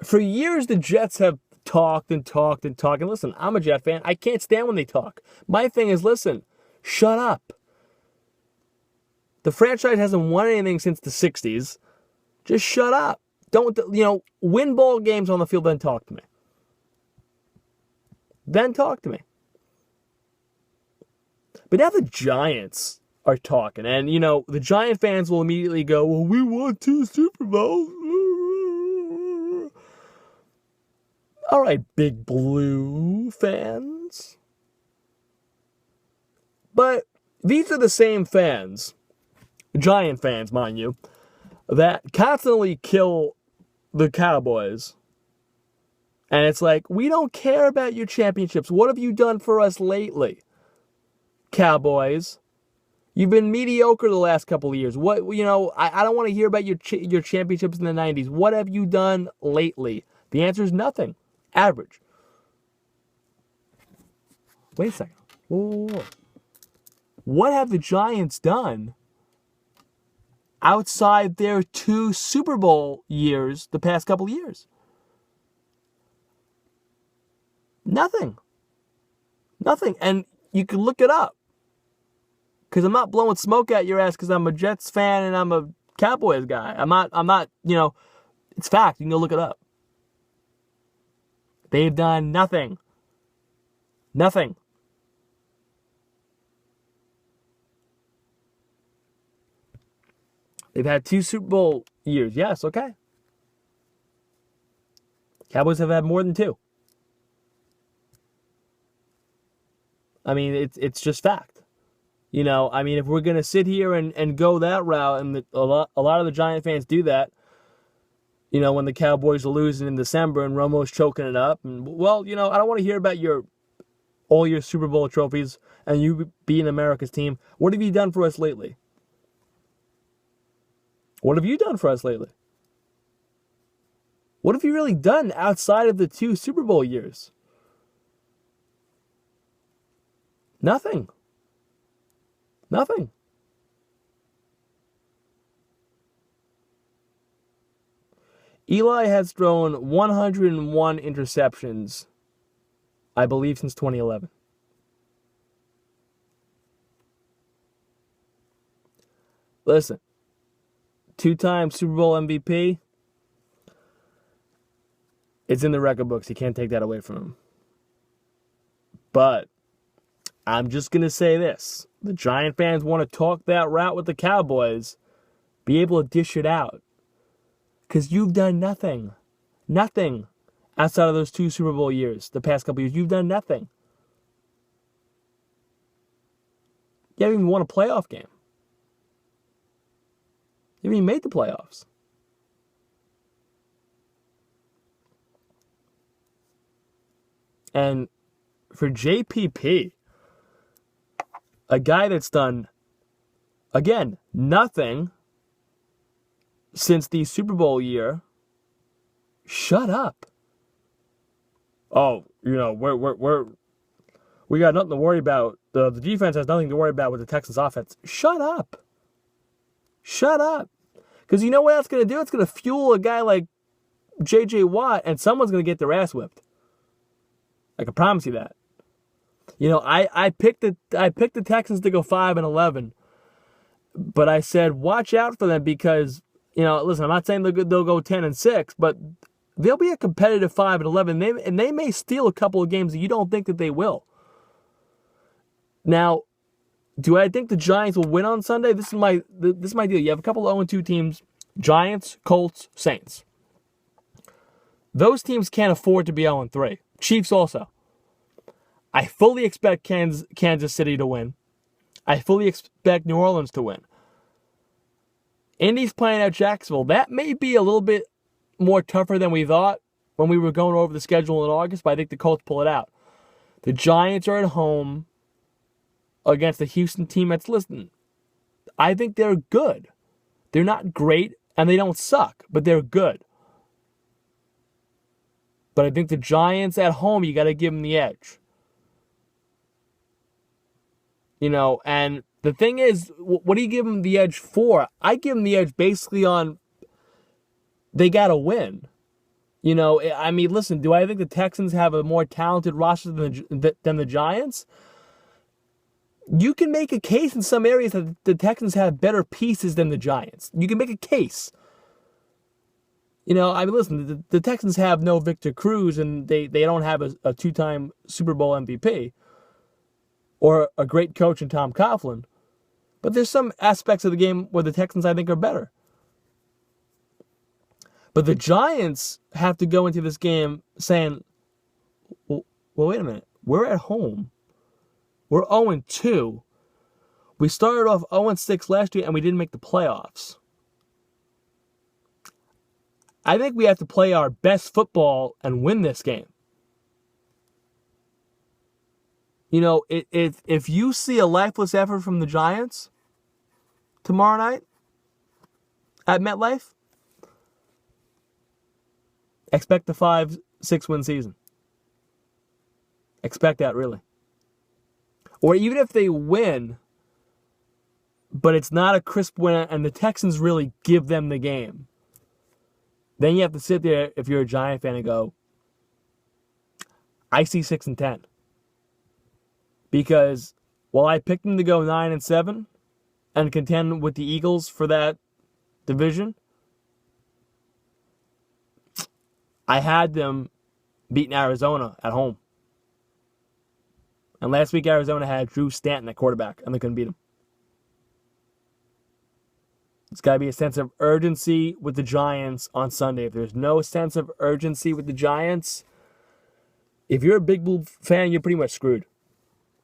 For years, the Jets have talked and talked and talked. And listen, I'm a Jet fan. I can't stand when they talk. My thing is, listen, shut up. The franchise hasn't won anything since the 60s. Just shut up. Don't, win ball games on the field, then talk to me. Then talk to me. But now the Giants are talking. And, the Giant fans will immediately go, well, we won 2 Super Bowls. All right, Big Blue fans. But these are the same fans, Giant fans, mind you, that constantly kill the Cowboys. And it's like, we don't care about your championships. What have you done for us lately, Cowboys? You've been mediocre the last couple of years. I don't want to hear about your championships in the 90s. What have you done lately? The answer is nothing. Average. Wait a second. Whoa. What have the Giants done outside their 2 Super Bowl years the past couple of years? Nothing. Nothing. And you can look it up. Because I'm not blowing smoke at your ass because I'm a Jets fan and I'm a Cowboys guy. I'm not, it's fact. You can go look it up. They've done nothing. Nothing. They've had 2 Super Bowl years. Yes, okay. Cowboys have had more than 2. I mean, it's just fact. If we're going to sit here and go that route, and a lot of the Giant fans do that, when the Cowboys are losing in December and Romo's choking it up. And, I don't want to hear about all your Super Bowl trophies and you being America's team. What have you done for us lately? What have you done for us lately? What have you really done outside of the 2 Super Bowl years? Nothing. Nothing. Eli has thrown 101 interceptions, I believe, since 2011. Listen, 2-time Super Bowl MVP, it's in the record books. You can't take that away from him. But I'm just going to say this. The Giant fans want to talk that route with the Cowboys, be able to dish it out. Because you've done nothing. Nothing outside of those 2 Super Bowl years, the past couple years. You've done nothing. You haven't even won a playoff game. You haven't even made the playoffs. And for JPP, a guy that's done, again, nothing since the Super Bowl year, shut up. Oh, we got nothing to worry about. The defense has nothing to worry about with the Texans offense. Shut up. Shut up. Because you know what that's going to do? It's going to fuel a guy like J.J. Watt, and someone's going to get their ass whipped. I can promise you that. I picked the Texans to go 5-11, but I said watch out for them because listen, I'm not saying they'll go 10-6, but they'll be a competitive 5-11. And they may steal a couple of games that you don't think that they will. Now, do I think the Giants will win on Sunday? This is my deal. You have a couple of 0-2 teams: Giants, Colts, Saints. Those teams can't afford to be 0-3. Chiefs also. I fully expect Kansas City to win. I fully expect New Orleans to win. Indy's playing at Jacksonville. That may be a little bit more tougher than we thought when we were going over the schedule in August, but I think the Colts pull it out. The Giants are at home against the Houston team that's listening. I think they're good. They're not great, and they don't suck, but they're good. But I think the Giants at home, you got to give them the edge. And the thing is, what do you give them the edge for? I give them the edge basically on they got to win. I mean, listen, do I think the Texans have a more talented roster than the Giants? You can make a case in some areas that the Texans have better pieces than the Giants. You can make a case. I mean, listen, the Texans have no Victor Cruz, and they don't have a two-time Super Bowl MVP or a great coach in Tom Coughlin. But there's some aspects of the game where the Texans, I think, are better. But the Giants have to go into this game saying, well, wait a minute. We're at home. We're 0-2. We started off 0-6 last year, and we didn't make the playoffs. I think we have to play our best football and win this game. If you see a lifeless effort from the Giants tomorrow night at MetLife, expect the 5-6 win season. Expect that, really. Or even if they win, but it's not a crisp win and the Texans really give them the game, then you have to sit there, if you're a Giant fan, and go, I see 6-10. Because while I picked them to go 9-7 and contend with the Eagles for that division, I had them beating Arizona at home. And last week, Arizona had Drew Stanton at quarterback, and they couldn't beat him. There's got to be a sense of urgency with the Giants on Sunday. If there's no sense of urgency with the Giants, if you're a Big Blue fan, you're pretty much screwed.